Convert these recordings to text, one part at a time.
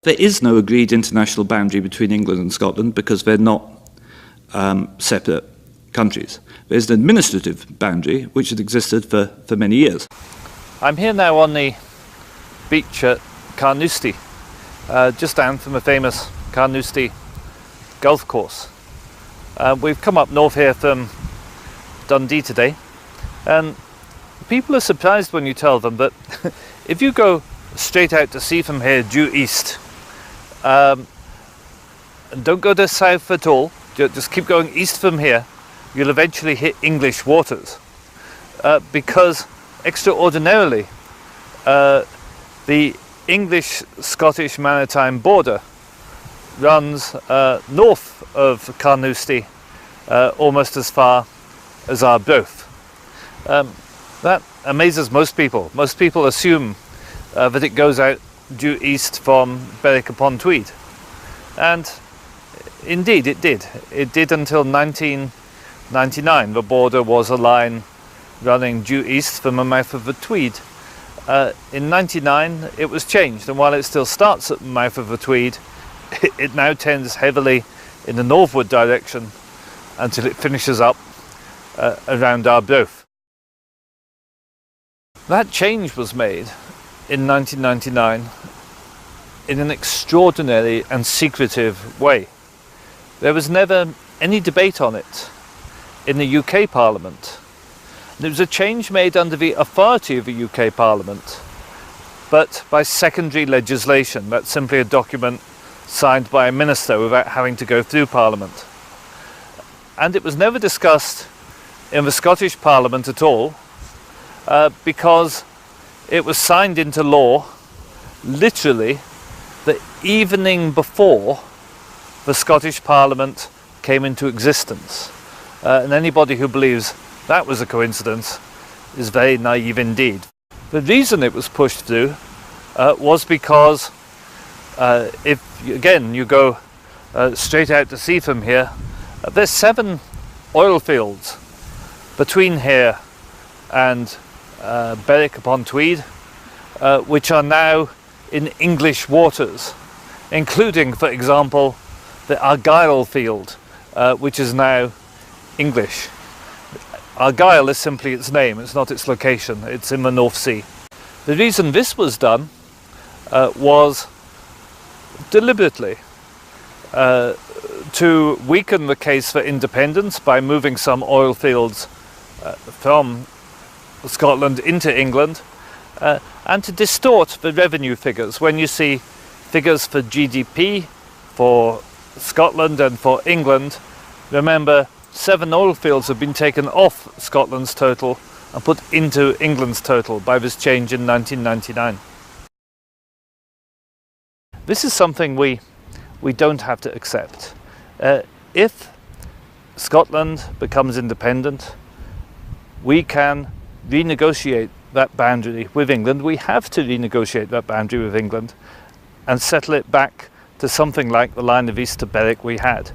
There is no agreed international boundary between England and Scotland because they're not separate countries. There's an administrative boundary which has existed for many years. I'm here now on the beach at Carnoustie, just down from the famous Carnoustie golf course. We've come up north here from Dundee today, and people are surprised when you tell them that if you go straight out to sea from here due east, and don't go to south at all, just keep going east from here, you'll eventually hit English waters, because extraordinarily the English-Scottish maritime border runs north of Carnoustie almost as far as Arbroath. That amazes most people. Most people assume that it goes out due east from Berwick-upon-Tweed, and indeed it did. It did until 1999. The border was a line running due east from the mouth of the Tweed. In 1999 it was changed, and while it still starts at the mouth of the Tweed, it now tends heavily in the northward direction until it finishes up around Arbroath. That change was made in 1999 in an extraordinary and secretive way. There was never any debate on it in the UK Parliament. There was a change made under the authority of the UK Parliament, but by secondary legislation. That's simply a document signed by a minister without having to go through Parliament. And it was never discussed in the Scottish Parliament at all, because it was signed into law literally the evening before the Scottish Parliament came into existence. And anybody who believes that was a coincidence is very naive indeed. The reason it was pushed through was because if, again, you go straight out to sea from here, there's 7 oil fields between here and Berwick-upon-Tweed, which are now in English waters, including, for example, the Argyll field, which is now English. Argyll is simply its name, it's not its location, it's in the North Sea. The reason this was done was deliberately to weaken the case for independence by moving some oil fields from Scotland into England, and to distort the revenue figures. When you see figures for GDP for Scotland and for England, remember 7 oil fields have been taken off Scotland's total and put into England's total by this change in 1999. This is something we don't have to accept. If Scotland becomes independent, we can renegotiate that boundary with England. We have to renegotiate that boundary with England and settle it back to something like the line of east to Berwick we had.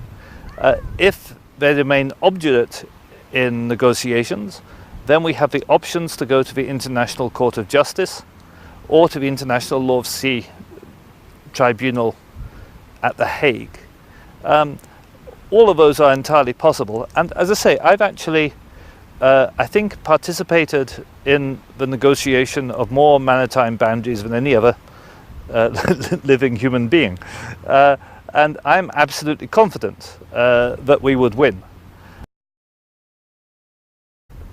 If they remain obdurate in negotiations, then we have the options to go to the International Court of Justice or to the International Law of Sea Tribunal at The Hague. All of those are entirely possible, and as I say, I've actually I think participated in the negotiation of more maritime boundaries than any other living human being, and I'm absolutely confident that we would win.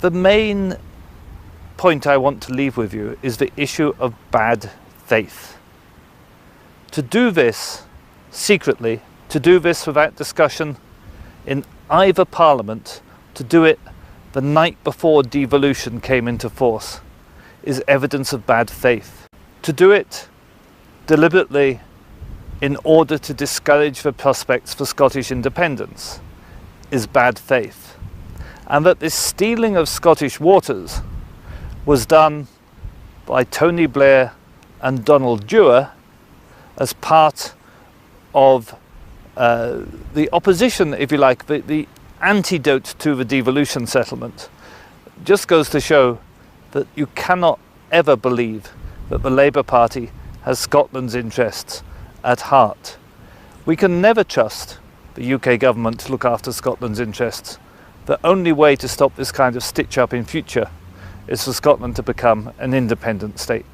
The main point I want to leave with you is the issue of bad faith. To do this secretly, to do this without discussion in either parliament, to do it the night before devolution came into force, is evidence of bad faith. To do it deliberately in order to discourage the prospects for Scottish independence is bad faith. And that this stealing of Scottish waters was done by Tony Blair and Donald Dewar as part of the opposition, if you like, the antidote to the devolution settlement, just goes to show that you cannot ever believe that the Labour Party has Scotland's interests at heart. We can never trust the UK government to look after Scotland's interests. The only way to stop this kind of stitch-up in future is for Scotland to become an independent state.